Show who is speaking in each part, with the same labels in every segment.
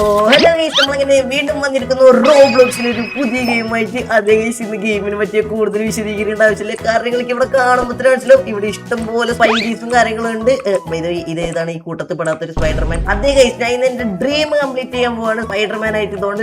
Speaker 1: Hello guys, നമ്മളിങ്ങനെ വീണ്ടും വന്നിരിക്കുന്നു റോബ്ലോക്സിൽ ഒരു പുതിയ ഗെയിമായിട്ട്. അതേ ഗൈസ്, ഇന്ന് ഗെയിമിനെ പറ്റിയ കൂടുതൽ വിശദീകരിക്കേണ്ട ആവശ്യമില്ല. കാര്യങ്ങൾക്ക് ഇവിടെ കാണുമ്പോൾ മനസ്സിലാവും ഇവിടെ ഇഷ്ടംപോലെ സ്പൈഡീസും കാര്യങ്ങളുണ്ട്. ഇതേതാണ് ഈ കൂട്ടത്തിൽ പെടാത്തൊരു സ്പൈഡർമാൻ. അതേ ഗൈസ്, ഞാൻ ഇന്ന് എന്റെ ഡ്രീം കംപ്ലീറ്റ് ചെയ്യാൻ പോവാണ് സ്പൈഡർമാൻ ആയിട്ട്. ഇതുകൊണ്ട്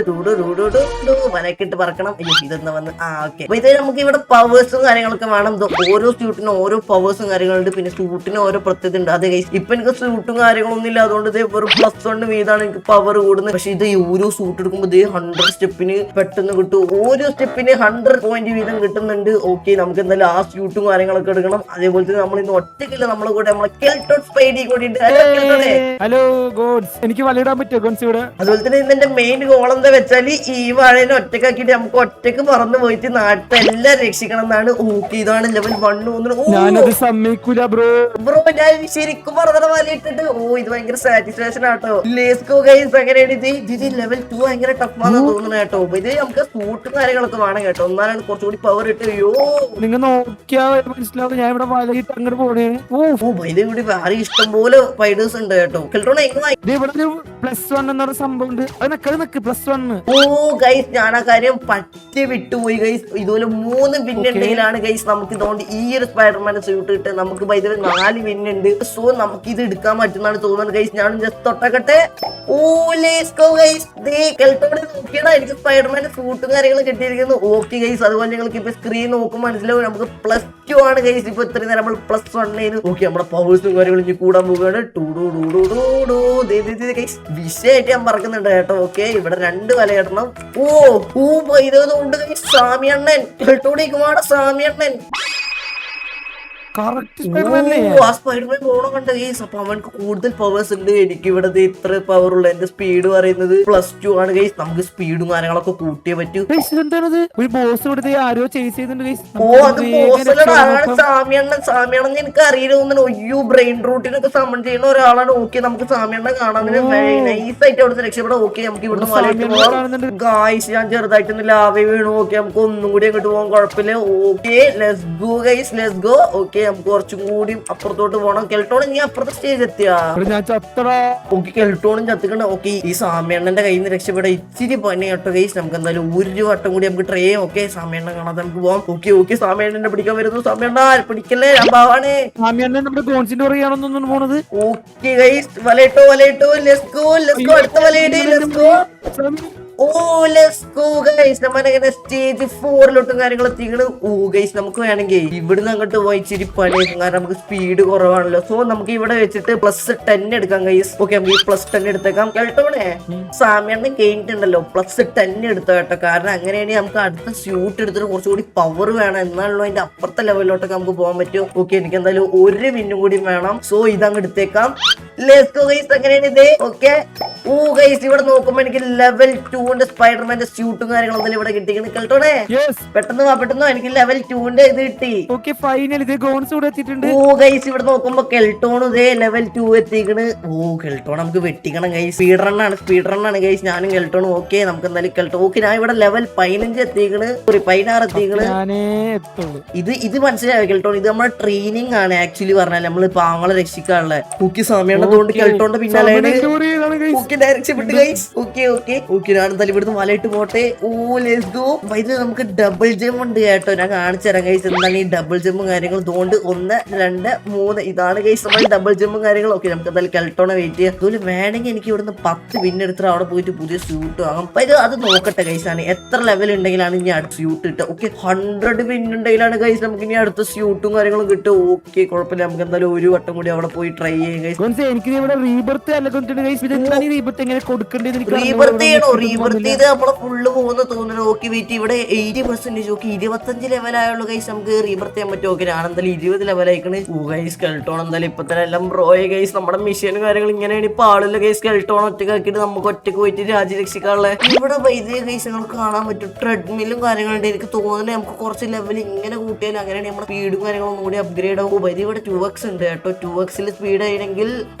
Speaker 1: വനക്കിട്ട് പറക്കണം. അയ്യോ, ഇതെന്താ വന്ന് ഓക്കെ. അപ്പൊ ഇത് നമുക്ക് ഇവിടെ പവേഴ്സും കാര്യങ്ങളൊക്കെ വേണം. ഓരോ സ്യൂട്ടിനും ഓരോ പവേഴ്സും കാര്യങ്ങളുണ്ട്. പിന്നെ സ്യൂട്ടിന് ഓരോ പ്രത്യേകത ഉണ്ട്. അതേ ഗൈസ്, ഇപ്പൊ എനിക്ക് സ്യൂട്ടും കാര്യങ്ങളൊന്നും ഇല്ല. അതുകൊണ്ട് ഇത് വെറും +1 വീതാണ് എനിക്ക് പവർ കൂടുന്നത്. പക്ഷെ ഇത് ഓരോ സൂട്ട് എടുക്കുമ്പോൾ 100 സ്റ്റെപ്പിന് പെട്ടെന്ന് കിട്ടും. ഓരോ സ്റ്റെപ്പിന് 100 പോയിന്റ് വീതം കിട്ടുന്നുണ്ട്. ഓക്കെ, നമുക്ക് എന്തായാലും ആ സ്യൂട്ടും കാര്യങ്ങളൊക്കെ എടുക്കണം. അതേപോലെ തന്നെ നമ്മൾ ഇന്ന് ഒറ്റയ്ക്കില്ല, നമ്മളെ കൂടെ നമ്മളെ കെൽട്ടോൺ സ്പൈഡി കൂടി ഉണ്ട്.
Speaker 2: ഹലോ ഗോഡ്സ്, എനിക്ക് വലയിടാൻ പറ്റുമോ ഗോൺസ് ഇവിടെ?
Speaker 1: അതുപോലെ തന്നെ ഇന്ന് എന്റെ മെയിൻ ഗോൾ എന്താ വെച്ചാല് ഈ വാഴനെ ഒറ്റക്കാക്കിട്ട് നമുക്ക് ഒറ്റക്ക് പറന്ന് പോയിട്ട് നാട്ടിൽ എല്ലാം രക്ഷിക്കണം എന്നാണ്. ഓക്കെ, ഇതാണ് ലെവൽ 1.
Speaker 2: ഞാനത് സമ്മതിക്കൂല ബ്രോ.
Speaker 1: ഞാൻ ശരിക്കും പറഞ്ഞ പോലെ ഇട്ടിട്ട് ഇത് ഭയങ്കര സാറ്റിസ്ഫാക്ഷൻ ആട്ടോ. ലേസ്കോ ഗൈസ്, അങ്ങനെയാണ് ഇത് ലെവൽ 2 ഭയങ്കര ടഫാണെന്ന് തോന്നുന്നു കേട്ടോ. ഇത് നമുക്ക് സൂട്ടും കാര്യങ്ങളൊക്കെ വേണം കേട്ടോ, എന്നാലാണ് കുറച്ചുകൂടി പവർ ഇട്ട്.
Speaker 2: നിങ്ങൾ നോക്കിയാ മനസ്സിലാവും ഞാൻ ഇവിടെ വലയിട്ട് അങ്ങോട്ട് പോണേ.
Speaker 1: ഇത് ഇവിടെ വേറെ ഇഷ്ടംപോലെ സ്പൈഡേഴ്സ് ഉണ്ട് കേട്ടോ.
Speaker 2: ഇവിടെ +1 എന്നൊരു സംഭവം ഉണ്ട്. അത് നക്ക് +1.
Speaker 1: ഗൈസ്, ഞാൻ ആ കാര്യം പറ്റി വിട്ടുപോയി ഗൈസ്. ഇതുപോലെ 3 വിന്നുണ്ടെങ്കിലാണ് ഗൈസ് നമുക്ക് ഇതുകൊണ്ട് ഈ ഒരു സ്പൈഡർമാന്റെ സ്യൂട്ട് കിട്ടുക. നമുക്ക് 4 വിന്നുണ്ട്. സോ നമുക്ക് ഇത് എടുക്കാൻ പറ്റുന്നതാണ് തോന്നുന്നത് ഗൈസ്. ഞാൻ ജസ്റ്റ് തൊട്ടക്കട്ടെ. എനിക്ക് സ്പൈഡർമാന്റെ സൂട്ടും കാര്യങ്ങളും കിട്ടിയിരിക്കുന്നു. ഓക്കെ ഗൈസ്, അതുപോലെ നിങ്ങൾക്ക് ഇപ്പൊ സ്ക്രീൻ നോക്കുമ്പോൾ മനസ്സിലാവും നമുക്ക് +2 ആണ് ഗൈസ്. ഇപ്പൊ ഇത്രയും നേരം നമ്മൾ +1. ഓക്കെ, നമ്മുടെ പവേഴ്സും കാര്യങ്ങളും ഇനി കൂടാൻ പോവുകയാണ്. വിഷയായിട്ട് ഞാൻ പറക്കുന്നുണ്ട് കേട്ടോ. ഓക്കെ, ഇവിടെ 2 വല ഇടണം. ഇതുകൊണ്ട് സാമിയണ്ണൻ സാമിയണ്ണൻ സ്പൈഡർമാൻ പോണം കണ്ട ഗൈസ്. അപ്പൊ അവനക്ക് കൂടുതൽ പവേഴ്സ് ഉണ്ട്. എനിക്ക് ഇവിടെ ഇത്ര പവർ ഉള്ള എന്റെ സ്പീഡ് പറയുന്നത് +2 ആണ് ഗൈസ്. നമുക്ക് സ്പീഡും കാര്യങ്ങളൊക്കെ കൂട്ടിയേ പറ്റൂ. സാമിയണ്ണൻ എനിക്ക് അറിയില്ല. ബ്രെയിൻ റൂട്ടിനൊക്കെ സമൺ ചെയ്യുന്ന ഒരാളാണ്. ഓക്കെ, നമുക്ക് സാമിയണ്ണ കാണാൻ നൈസ് ആയിട്ട് അവിടുത്തെ രക്ഷപ്പെടാം. ഓക്കെ, നമുക്ക് ഇവിടുന്ന് വലയിട്ട് പോവാം ഗൈസ്. ഞാൻ ചെറുതായിട്ടൊന്ന് ലാവേ വീണു. ഓക്കെ, നമുക്ക് ഒന്നും കൂടി അങ്ങോട്ട് പോകാൻ കുഴപ്പമില്ല. Okay, let's go guys, let's go. Okay, നമുക്ക് കുറച്ചും കൂടി അപ്പുറത്തോട്ട് പോകണം. കെൽട്ടോൺ ഇനി അപ്പുറത്തെ സ്റ്റേജ് എത്തിയാ. ഓക്കെ, കെൽട്ടോണും ചത്തിക്കണ്ട. ഓക്കെ, ഈ സാമിയണ്ണന്റെ കയ്യിൽ നിന്ന് രക്ഷപ്പെടാൻ ഇച്ചിരി പണി കേട്ടോ ഗൈസ്. നമുക്ക് എന്തായാലും 1 വട്ടം കൂടി നമുക്ക് ട്രൈ ചെയ്യാം. ഓക്കെ, സാമിയണ്ണ കാണാതെ നമുക്ക് പോവാം. ഓക്കെ, സാമിയണ്ണനെ പിടിക്കാൻ വരുന്നു. സാമിയണ്ണ പിടിക്കല്ലേ, ഞാൻ പാവാണ്. ഓക്കെ ഗൈസ്, വലയിട്ടോ. Let's go. അടുത്ത വലയിടേ. Let's go. നമ്മളിങ്ങനെ സ്റ്റേജ് 4 കാര്യങ്ങൾ എത്തിക്കണ്. ഗൈസ്, നമുക്ക് വേണമെങ്കിൽ ഇവിടുന്ന് അങ്ങോട്ട് പോയി ഇച്ചിരി പണി. കാരണം നമുക്ക് സ്പീഡ് കുറവാണല്ലോ. സോ നമുക്ക് ഇവിടെ വെച്ചിട്ട് +10 എടുക്കാം ഗൈസ്. ഓക്കെ, നമുക്ക് ഈ +10 എടുത്തേക്കാം. കേട്ടോണേ, സാമിയണ്ണൻ കഴിഞ്ഞിട്ടുണ്ടല്ലോ, +10 എടുത്തോ കേട്ടോ. കാരണം അങ്ങനെയാണെങ്കിൽ നമുക്ക് അടുത്ത സ്യൂട്ട് എടുത്തിട്ട് കുറച്ചുകൂടി പവർ വേണം. എന്നാണല്ലോ അതിന്റെ അപ്പുറത്തെ ലെവലിലോട്ടൊക്കെ നമുക്ക് പോകാൻ പറ്റും. ഓക്കെ, എനിക്ക് എന്തായാലും 1 വിന്നും കൂടി വേണം. സോ ഇതങ്ങ് എടുത്തേക്കാം. അങ്ങനെയാണ് ഇത്. ഓക്കെ, ഗൈസ്, ഇവിടെ നോക്കുമ്പോ എനിക്ക് ലെവൽ 2 സ്പൈഡർമാന്റെ സ്യൂട്ടും കാര്യങ്ങളൊന്നും ഇവിടെ കിട്ടിയിരിക്കുന്നു. കേട്ടോണേ, പെട്ടെന്ന് എനിക്ക് ലെവൽ 2 ഇത് കിട്ടി. ഗൈസ്, ഇവിടെ നോക്കുമ്പോ കെൽട്ടോൺ ഇതേ ലെവൽ 2 എത്തിക്കണ്. കെൽട്ടോൺ നമുക്ക് വെട്ടിക്കണം ഗൈസ്. സ്പീഡ് റണ്ണാണ് ഗൈസ്, ഞാനും കെൽട്ടോണും. ഓക്കെ, നമുക്ക് എന്തായാലും കെൽട്ടോൺ. ഓക്കെ, ഞാൻ ഇവിടെ ലെവൽ 15 എത്തിക്കണ്. 16 എത്തിക്കണ്. ഇത് മനസ്സിലായോ കെൽട്ടോൺ? ഇത് നമ്മുടെ ട്രെയിനിങ് ആണ് ആക്ച്വലി പറഞ്ഞാൽ. നമ്മള് പാവങ്ങളെ രക്ഷിക്കാനുള്ള. ഓക്കെ, സമയമുള്ളതുകൊണ്ട് കെൽട്ടോണിന്റെ പിന്നാലെ രക്ഷപ്പെട്ടു ഗൈസ്. ഓക്കെ, ഞാൻ എന്തായാലും ഇവിടുന്ന് വലയിട്ട് പോട്ടെ. Let's go. ഇത് നമുക്ക് ഡബിൾ ജമ്പ് ഉണ്ട് കേട്ടോ. ഞാൻ കാണിച്ചു തരാം ഗൈസ് എന്താണ് ഈ ഡബിൾ ജമ്പും കാര്യങ്ങളും. അതുകൊണ്ട് 1 2 3 ഇതാണ് ഗൈസ് നമ്മൾ ഡബിൾ ജമ്പും കാര്യങ്ങളും. ഓക്കെ, നമുക്ക് എന്തായാലും കെൽട്ടോണെ വെയിറ്റ് ചെയ്യാം. അതുപോലെ വേണമെങ്കിൽ എനിക്ക് ഇവിടുന്ന് 10 വിൻ എടുത്തിട്ട് അവിടെ പോയിട്ട് പുതിയ സ്യൂട്ട് വാങ്ങാം. അപ്പൊ അത് നോക്കട്ടെ ഗൈസ് ആണ് എത്ര ലെവൽ ഉണ്ടെങ്കിലാണ് ഇനി അടുത്ത സ്യൂട്ട് കിട്ടുക. ഓക്കെ, 100 വിൻ ഉണ്ടെങ്കിലാണ് ഗൈസ് നമുക്ക് ഇനി അടുത്ത സ്യൂട്ടും കാര്യങ്ങളും കിട്ടും. ഓക്കെ, കുഴപ്പമില്ല, നമുക്ക് എന്തായാലും 1 വട്ടം കൂടി അവിടെ പോയി ട്രൈ ചെയ്യാം ഗൈസ്.
Speaker 2: എനിക്ക് ഇവിടെ റീബർത്ത് എങ്ങനെ കൊടുക്കേണ്ടത്
Speaker 1: നമ്മളെ ഫുള്ള് പോകുന്ന തോന്നുന്നു. ഓക്കെ, വെയിറ്റ്, ഇവിടെ 80%. ഓക്കെ, 25 ലെവലായുള്ളൂ ഗൈസ്. നമുക്ക് റീബർത്ത് ചെയ്യാൻ പറ്റും. ഓക്കെ, ഞാൻ എന്തായാലും 20 ലെവലായിക്കണ്. ഗൈസ്, കെൽട്ടോൺ എന്തായാലും ഇപ്പൊ തന്നെ എല്ലാം ബ്രോയെ ഗൈസ്. നമ്മുടെ മിഷനും കാര്യങ്ങൾ ഇങ്ങനെയാണ്. ഇപ്പൊ ആളില്ല ഗൈസ്. കെൽട്ടോൺ ഒറ്റക്കാക്കിയിട്ട് നമുക്ക് ഒറ്റക്ക് പോയിട്ട് രാജ്യരക്ഷിക്കാനുള്ള ഇവിടെ വൈദ്യ ഗൈസ് നിങ്ങൾക്ക് കാണാൻ പറ്റും. ട്രെഡ്മില്ലും കാര്യങ്ങളുണ്ട്. എനിക്ക് തോന്നുന്നത് നമുക്ക് കുറച്ച് ലെവൽ ഇങ്ങനെ കൂട്ടിയാൽ അങ്ങനെയാണ് നമ്മുടെ സ്പീഡും കാര്യങ്ങളും കൂടി അപ്ഗ്രേഡ് ആവും. ഇവിടെ 2x ഉണ്ട് കേട്ടോ. 2x സ്പീഡ് ആയിരുന്നെങ്കിൽ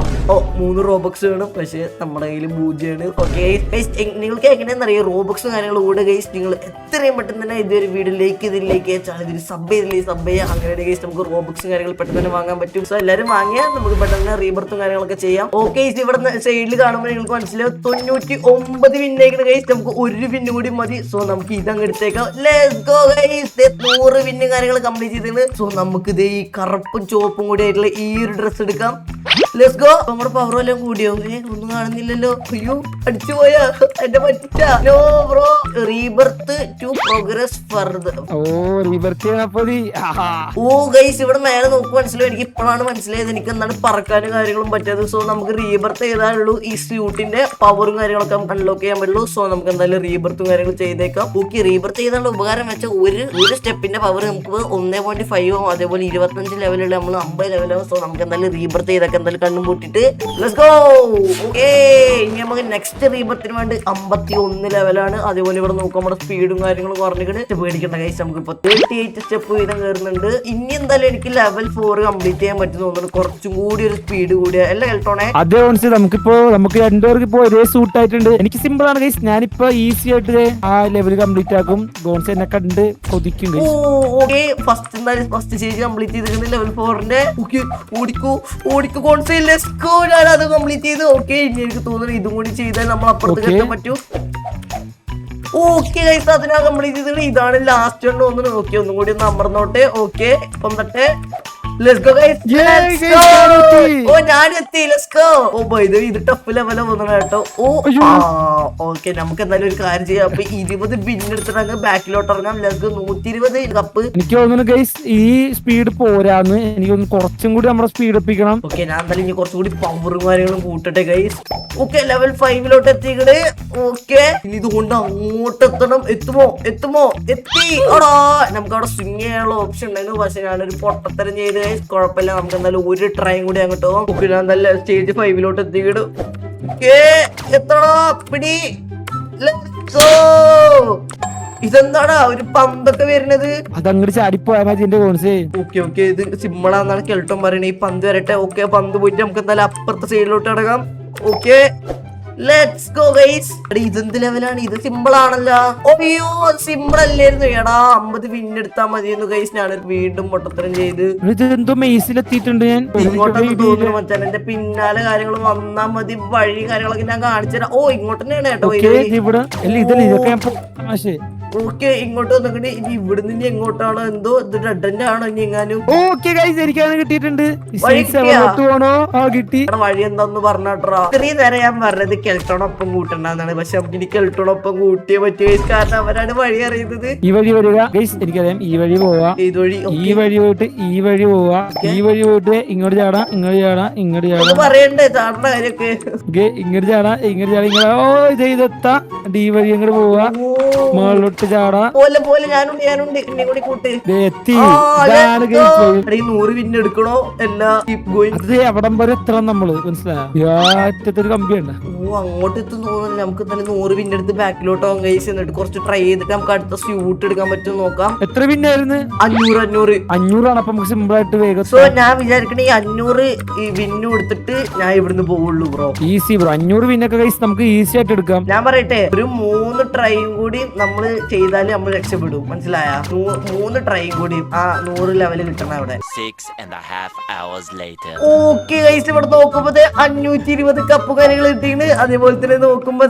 Speaker 1: 3 റോബക്സ് വേണം, പക്ഷെ നമ്മുടെ കയ്യിൽ 0 ഓക്കെ. നിങ്ങൾക്ക് എങ്ങനെയാണെന്നറിയാം റോബക്സും കാര്യങ്ങളും കൂടെ ഗൈസ്. നിങ്ങൾ എത്രയും പെട്ടെന്ന് തന്നെ ഇതൊരു വീഡിയോ ലൈക്ക് ചെയ്തിലേക്ക് ചാനൽ സബ് ചെയ്യുക. അങ്ങനെ ഗൈസ് നമുക്ക് റോബക്സും കാര്യങ്ങൾ പെട്ടെന്ന് തന്നെ വാങ്ങാൻ പറ്റും. സോ എല്ലാവരും വാങ്ങിയാൽ നമുക്ക് പെട്ടെന്ന് റീബർത്തും കാര്യങ്ങളൊക്കെ ചെയ്യാം. ഓക്കെ, ഇവിടെ സൈഡിൽ കാണുമ്പോൾ നിങ്ങൾക്ക് മനസ്സിലാവും 99 വിന്നേക്കുന്ന ഗൈസ്. നമുക്ക് 1 വിന്ന് കൂടി മതി. സോ നമുക്ക് ഇതങ്ങ് എടുത്തേക്കാം. Let's go guys. 100 വിന്നും കാര്യങ്ങൾ കംപ്ലീറ്റ് ചെയ്തിട്ടുണ്ട്. സോ നമുക്ക് ഇത് ഈ കറുപ്പും ചുവപ്പും കൂടി ആയിട്ടുള്ള ഈ ഒരു ഡ്രസ് എടുക്കാം. Let's go. നമ്മുടെ പവർ എല്ലാം കൂടിയോ? ഒന്നും കാണുന്നില്ലല്ലോ. അയ്യോ, അടിച്ചു പോയാ എന്റെ പറ്റിച്ച. No bro, rebirth to progress further. Oh guys, ഇവിടെ മേലെ നോക്ക് മനസ്സിലാവും. എനിക്ക് ഇപ്പോഴാണ് മനസ്സിലായത് എനിക്ക് എന്താണ് പറക്കാനും കാര്യങ്ങളും പറ്റാതെ. സോ നമുക്ക് റീബർത്ത് ചെയ്താലുള്ളൂ ഈ സ്യൂട്ടിന്റെ പവറും കാര്യങ്ങളൊക്കെ നമുക്ക് അൺലോക്ക് ചെയ്യാൻ പറ്റുള്ളൂ. സോ നമുക്ക് എന്തായാലും റീബർത്തും കാര്യങ്ങളും ചെയ്തേക്കാം. ഓക്കെ, റീബർത്ത് ചെയ്താലുള്ള ഉപകാരം വെച്ചാൽ ഒരു സ്റ്റെപ്പിന്റെ പവർ നമുക്ക് 1.5 അതേപോലെ 25 ലെവലുള്ള നമ്മൾ 50 ലെവലാവും. സോ നമുക്ക് എന്തായാലും റീബർത്ത് ചെയ്തൊക്കെ എന്തായാലും കണ്ണും പൂട്ടിട്ട് ലെറ്റ്സ് ഗോ. ഓക്കേ, ഇനി നമുക്ക് നെക്സ്റ്റ് റീബർത്തിന് വേണ്ടി 51 ലെവലാണ്. അതേപോലെ ഇവിടെ നോക്കാം നമ്മുടെ സ്പീഡും കാര്യങ്ങളും കുറഞ്ഞിട്ട് പേടിക്കേണ്ട ഗൈസ്. നമുക്ക് ഇപ്പൊ 38 സ്റ്റെപ്പ് വീതം കയറുന്നുണ്ട്. ഇനി എന്തായാലും എനിക്ക് ലെവൽ 4 കംപ്ലീറ്റ് ചെയ്യാൻ പറ്റും തോന്നുന്നു. കുറച്ചും കൂടി ഒരു സ്പീഡ് കൂടിയ അല്ല കേട്ടോണേ.
Speaker 2: അതേ നമുക്ക് രണ്ടുപേർക്ക് ഇപ്പൊ ഒരേ സൂട്ട് ആയിട്ടുണ്ട്. എനിക്ക് സിമ്പിൾ ആണ് ഗൈസ്. ഞാനിപ്പോ ഈസി ആയിട്ട് ആ ലെവൽ കംപ്ലീറ്റ് ആക്കും. ഗോൺസ് എന്നെ കണ്ട് കൊതിക്കും.
Speaker 1: ഓക്കെ, ഫസ്റ്റ് സ്റ്റേജ് കംപ്ലീറ്റ് ചെയ്തിട്ടുണ്ട് ലെവൽ 4ന്റെ. ഓടിക്കൂ ഗോൺസ്. Let's go. ഞാൻ അത് കംപ്ലീറ്റ് ചെയ്തു. ഓക്കെ, ഇനി എനിക്ക് തോന്നുന്നു ഇതും കൂടി ചെയ്താൽ നമ്മൾ അപ്പുറത്ത് എത്താൻ പറ്റും. ഓക്കെ ഗൈസ്, അതിനാ കംപ്ലീറ്റ് ചെയ്തിട്ട് ഇതാണ് ലാസ്റ്റ് ഒന്ന് തോന്നുന്നു. ഓക്കെ, ഒന്നും കൂടി ഒന്ന് അമർന്നോട്ടെ. ഓക്കെ, വന്നിട്ട് ലെറ്റ്സ് ഗോ ഗൈസ്. ഓ ഞാൻ എത്തി. Let's go. Oh by the way ഇത് ടഫ് ലെവലാ പോകുന്നത് കേട്ടോ. ഓക്കെ, നമുക്ക് എന്തായാലും ഒരു കാര്യം ചെയ്യാം. അപ്പൊ 20 ബിൻ എടുത്തിട്ട് ബാക്കിലോട്ട് ഇറങ്ങാം. Let's go. 120 കപ്പ്.
Speaker 2: എനിക്ക് തോന്നുന്നു ഗൈസ് ഈ സ്പീഡ് പോരാന്ന്. എനിക്ക് തോന്നുന്നു കുറച്ചും കൂടി നമ്മുടെ സ്പീഡ് എത്തിക്കണം.
Speaker 1: ഓക്കെ, ഞാൻ എന്തായാലും ഇനി കുറച്ചുകൂടി പവറും കാര്യങ്ങളും കൂട്ടട്ടെ ഗൈസ്. ഓക്കെ, ലെവൽ 5ലോട്ട് എത്തിക്കണ്. ഓക്കെ, ഇനി ഇതുകൊണ്ട് അങ്ങോട്ട് എത്തണം. എത്തുമോ എത്തി. ഓടാ, നമുക്ക് അവിടെ സ്വിങ് ചെയ്യാനുള്ള ഓപ്ഷൻ ഉണ്ടായിരുന്നു. പക്ഷെ ഞാനൊരു പൊട്ടത്തരം ചെയ്ത് കുഴപ്പമില്ല. നമുക്ക് എന്തായാലും ഒരു ട്രൈം കൂടി അങ്ങോട്ട് പോകാം. ഓക്കെ, ഞാൻ എന്തായാലും സ്റ്റേജ് 5ലോട്ട് എത്തിക്കിടും. എത്തടാ പിടി. ഇതെന്താടാ ഒരു പന്തൊക്കെ വരുന്നത്?
Speaker 2: അതങ്ങോട്ട് ചാടിപ്പോയാ മതി എന്റെ കോൺസേ.
Speaker 1: ഓക്കെ, ഇത് സിമ്പിളാന്നാണ് കെൽട്ടോൺ പറയുന്നത്. ഈ പന്ത് വരട്ടെ. ഓക്കെ, പന്ത് പോയിട്ട് നമുക്ക് എന്തായാലും അപ്പുറത്തെ സൈഡിലോട്ട് ഇറങ്ങാം. Okay, let's go guys. ഇതെന്ത് ലെവലാണ്? ഇത് സിമ്പിൾ ആണല്ലോ. അയ്യോ, സിമ്പിൾ അല്ലായിരുന്നു. എടാ 50 പിന്നെടുത്താ മതിയെന്നു ഗൈസ്. ഞാൻ വീണ്ടും പൊട്ടത്തരം ചെയ്ത്
Speaker 2: എന്തോ മെയ്സിലെത്തിയിട്ടുണ്ട്. ഞാൻ
Speaker 1: ഇങ്ങോട്ടൊന്നും തോന്നുന്നു മച്ചാൻ. എന്റെ പിന്നാലെ കാര്യങ്ങൾ വന്നാ മതി. വഴി കാര്യങ്ങളൊക്കെ ഞാൻ കാണിച്ചു തരാം. ഓ, ഇങ്ങോട്ട് തന്നെയാണ് കേട്ടോ. ഓക്കെ, ഇങ്ങോട്ട് വന്നിട്ട് ഇനി ഇവിടുന്ന് ഇനി എങ്ങോട്ടാണോ എന്തോ ഇത് റെഡന്റെ ആണോ ഇനി എങ്ങാനും.
Speaker 2: എനിക്കാണ് കിട്ടിയിട്ടുണ്ട്.
Speaker 1: വഴി എന്താന്ന് പറഞ്ഞാട്ടാ. ഇത്രയും നേരം ഞാൻ പറഞ്ഞത് കെൽട്ടോണൊപ്പം കൂട്ടണ്ടെന്നാണ്. പക്ഷെ നമുക്ക് ഇനി കെൽട്ടോണൊപ്പം കൂട്ടിയേ പറ്റുക. കാരണം അവരാണ് വഴി അറിയുന്നത്.
Speaker 2: ഈ വഴി വരിക എനിക്കറിയാം. ഈ വഴി പോവാ. ഈ വഴി പോയിട്ട് ഈ വഴി പോവാ. ഈ വഴി പോയിട്ട് ഇങ്ങോട്ട് ചാടാം.
Speaker 1: പറയണ്ടേ ചാടേണ്ട കാര്യൊക്കെ.
Speaker 2: ഇങ്ങോട്ട് ചാടാ. ഓ ഇതെത്താ. ഈ വഴി അങ്ങോട്ട് പോവാ. മുകളിലോട്ട് ചാടാ.
Speaker 1: പോലെ ഞാനുണ്ട് എന്നെ കൂടി കൂട്ട്. 100 വിന്ന് എടുക്കണോ എല്ലാ
Speaker 2: അവിടം വരെ എത്തണം നമ്മള്. മനസ്സിലായൊരു കമ്പിയുണ്ട്.
Speaker 1: ഓ, അങ്ങോട്ട് എത്തും തോന്നുന്നു. നമുക്ക് തന്നെ 100 വിന്ന് എടുത്ത് ബാക്കിലോട്ട് പോകാം ഗൈസ്. എന്നിട്ട് കുറച്ച് ട്രൈ ചെയ്തിട്ട് നമുക്ക് അടുത്ത സ്യൂട്ട് എടുക്കാൻ പറ്റും നോക്കാം.
Speaker 2: എത്ര വിന്നായിരുന്നു?
Speaker 1: 500
Speaker 2: ആണ്. അപ്പൊ നമുക്ക് സിമ്പിൾ ആയിട്ട് വേഗം.
Speaker 1: സോ ഞാൻ വിചാരിക്കണേ ഈ 500 വിന്ന് കൊടുത്തിട്ട് ഞാൻ ഇവിടുന്ന് പോവുള്ളൂ ബ്രോ.
Speaker 2: Easy bro. 500 വിന്നൊക്കെ ഗൈസ് നമുക്ക് ഈസി ആയിട്ട് എടുക്കാം.
Speaker 1: ഞാൻ പറയട്ടെ, ഒരു 3 ട്രൈയും കൂടി നമ്മള് ചെയ്താല് നമ്മൾ രക്ഷപ്പെടും. മനസ്സിലായ? 3 ട്രൈയും കൂടി ആ 100 ലെവല് കിട്ടണം അവിടെ.
Speaker 3: 6.5 hours later.
Speaker 1: ഓക്കെ ഗൈസ്, ഇവിടെ നോക്കുമ്പോ 520 കപ്പ് കാര്യങ്ങൾ കിട്ടിയാണ്. അതേപോലെ തന്നെ നോക്കുമ്പോ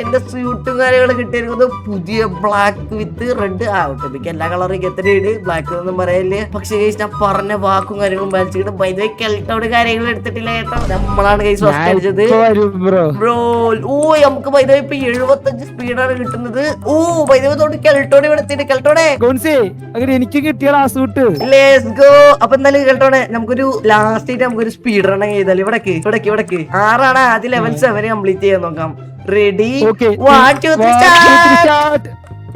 Speaker 1: എന്റെ സ്യൂട്ടും കാര്യങ്ങളും കിട്ടിയിരിക്കുന്നത് പുതിയ ബ്ലാക്ക് വിത്ത് റെഡ് ആവട്ടെ. എനിക്ക് എല്ലാ കളറും എത്രയാണ് ബ്ലാക്ക് ഒന്നും പറയല്ലേ. പക്ഷെ ഗൈസ് ഞാൻ പറഞ്ഞ വാക്കും കാര്യങ്ങളും പാലിച്ചിട്ട് ബൈദേ കെൽട്ടോട് കാര്യങ്ങൾ എടുത്തിട്ടില്ല കേട്ടോ. നമ്മളാണ് ഗൈസ് ഫസ്റ്റ് അടിച്ചത് ബ്രോ. ഓ, നമുക്ക് ബൈദേ ഇപ്പൊ 75 സ്പീഡാണ് കിട്ടുന്നത്. ഓ ബൈദേ തൊട്ട് കെൽട്ടോടെ ഇവിടെ എത്തിയിട്ട് കെൽട്ടോടെ
Speaker 2: എനിക്ക് കിട്ടിയ ആ സൂട്ട്.
Speaker 1: Let's go. അപ്പൊ എന്തായാലും കേട്ടോണേ, നമുക്കൊരു ലാസ്റ്റ് ആയിട്ട് നമുക്കൊരു സ്പീഡ് റൺ ചെയ്താൽ ഇവിടേക്ക് 6 ആദ്യം ലെവൽ 7 കംപ്ലീറ്റ് ചെയ്യാൻ നോക്കാം. റെഡി? 1 2 3 സ്റ്റാർട്ട്.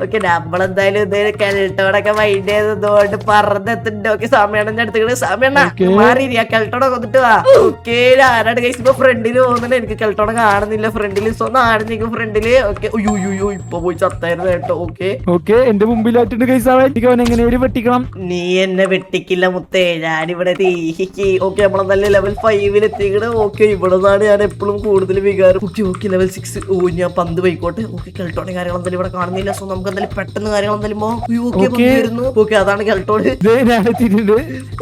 Speaker 1: ഓക്കെ നമ്മളെന്തായാലും ഇതേ കെൽട്ടോടൊക്കെ മൈൻഡ് ചെയ്തതുകൊണ്ട് പറഞ്ഞെത്തുണ്ട്. ഓക്കെ സമയണ്ണന്റെ അടുത്ത് സമയണ്ണ മാറി കെൽട്ടോടെ കൊന്നിട്ട് വാ. ഓക്കെ ആരാണ് ഗൈസ് ഇപ്പൊ ഫ്രണ്ടില് പോകുന്നുണ്ട്. എനിക്ക് കെൽട്ടോടെ കാണുന്നില്ല ഫ്രണ്ടില്. സോ ആടുന്നിരിക്കും ഫ്രണ്ടില്. ഓക്കെ അയ്യോ ഇപ്പൊ പോയി ചത്തായിരുന്നു കേട്ടോ.
Speaker 2: ഓക്കെ എന്റെ മുമ്പിലായിട്ടുണ്ട് ഗൈസ് അവൻ. അവൻ എങ്ങനെയും വെട്ടിക്കണം.
Speaker 1: നീ എന്നെ വെട്ടിക്കില്ല മുത്തേ, ഞാനിവിടെ തീഹിക്ക്. ഓക്കെ നമ്മളെന്തായാലും ലെവൽ 5 എത്തിക്കണ്. ഓക്കെ ഇവിടെ നിന്നാണ് ഞാൻ എപ്പോഴും കൂടുതൽ വികാരം. Okay level 6. ഓ ഞാൻ പന്ത് പോയിക്കോട്ടെ. ഓക്കെ കെൽട്ടോണെ കാര്യങ്ങൾ എന്തായാലും ഇവിടെ കാണുന്നില്ല. സോ നമുക്ക് എന്തായാലും പെട്ടെന്ന് കാര്യങ്ങൾ എന്തായാലും ഓക്കെ അതാണ് കെൽട്ടോണ്.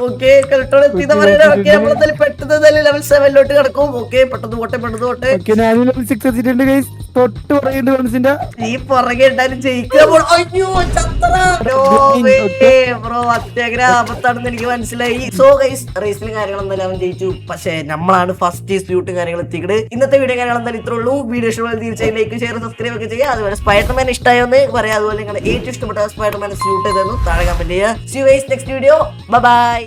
Speaker 1: ഓക്കെ കെൽട്ടോൺ എത്തിയെന്ന് പറയുന്നത്. ഓക്കെ നമ്മളെന്തായാലും പെട്ടെന്ന് എന്തായാലും ലെവൽ 7 കിടക്കും. ഓക്കെ പെട്ടെന്ന് പോട്ടെ. ഈ പുറകെ ഉണ്ടായാലും ജയിക്കാൻ ബ്രോ അത്യാഗ്രഹ ആപത്താണെന്ന് എനിക്ക് മനസ്സിലായി. സോ ഗൈസ് റേസിലും കാര്യങ്ങൾ എന്തായാലും അവൻ ജയിച്ചു. പക്ഷെ നമ്മളാണ് ഫസ്റ്റ് സ്യൂട്ടും കാര്യങ്ങൾ എത്തിക്കുന്നത്. ഇന്നത്തെ വീഡിയോ കാര്യങ്ങൾ എന്തായാലും ഇത്രേ ഉള്ളൂ. വീഡിയോ ഇഷ്ടമായി തീർച്ചയായും ലൈക്ക് ഷെയർ സബ്സ്ക്രൈബ് ഒക്കെ ചെയ്യുക. അതുപോലെ സ്പൈഡർമാൻ ഇഷ്ടമായോന്ന് പറയാം. അതുപോലെ നിങ്ങളുടെ ഏറ്റവും ഇഷ്ടപ്പെട്ട സ്പൈഡർമാൻ സ്യൂട്ട് ചെയ്തെന്നു താഴെ കമന്റ് ചെയ്യുക. See you guys next video. Bye bye.